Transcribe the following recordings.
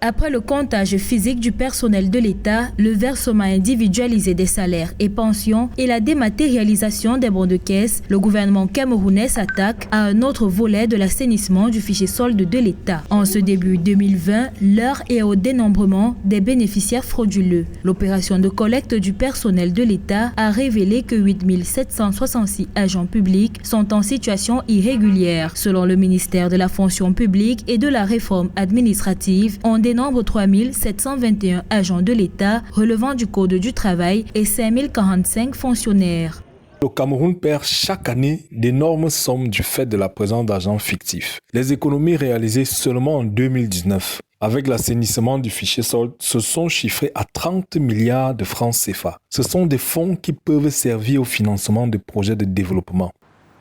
Après le comptage physique du personnel de l'État, le versement individualisé des salaires et pensions et la dématérialisation des bons de caisse, le gouvernement camerounais s'attaque à un autre volet de l'assainissement du fichier solde de l'État. En ce début 2020, l'heure est au dénombrement des bénéficiaires frauduleux. L'opération de collecte du personnel de l'État a révélé que 8 766 agents publics sont en situation irrégulière. Selon le ministère de la fonction publique et de la réforme administrative, on dénombre 3 721 agents de l'État relevant du Code du travail et 5 045 fonctionnaires. Le Cameroun perd chaque année d'énormes sommes du fait de la présence d'agents fictifs. Les économies réalisées seulement en 2019 avec l'assainissement du fichier solde se sont chiffrées à 30 milliards de francs CFA. Ce sont des fonds qui peuvent servir au financement de projets de développement.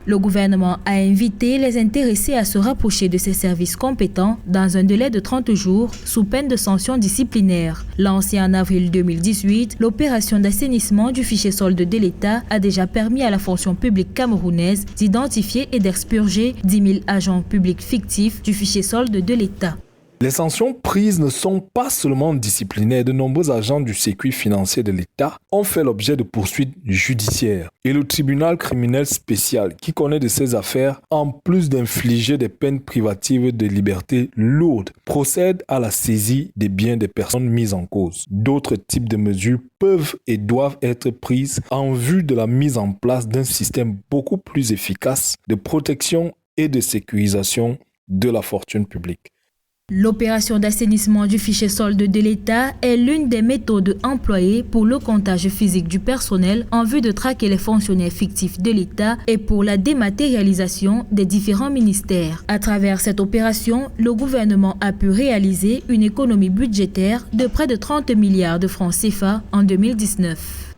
Le gouvernement a invité les intéressés à se rapprocher de ces services compétents dans un délai de 30 jours sous peine de sanctions disciplinaires. Lancée en avril 2018, l'opération d'assainissement du fichier solde de l'État a déjà permis à la fonction publique camerounaise d'identifier et d'expurger 10 000 agents publics fictifs du fichier solde de l'État. Les sanctions prises ne sont pas seulement disciplinaires. De nombreux agents du circuit financier de l'État ont fait l'objet de poursuites judiciaires. Et le tribunal criminel spécial, qui connaît de ces affaires, en plus d'infliger des peines privatives de liberté lourdes, procède à la saisie des biens des personnes mises en cause. D'autres types de mesures peuvent et doivent être prises en vue de la mise en place d'un système beaucoup plus efficace de protection et de sécurisation de la fortune publique. L'opération d'assainissement du fichier solde de l'État est l'une des méthodes employées pour le comptage physique du personnel en vue de traquer les fonctionnaires fictifs de l'État et pour la dématérialisation des différents ministères. À travers cette opération, le gouvernement a pu réaliser une économie budgétaire de près de 30 milliards de francs CFA en 2019.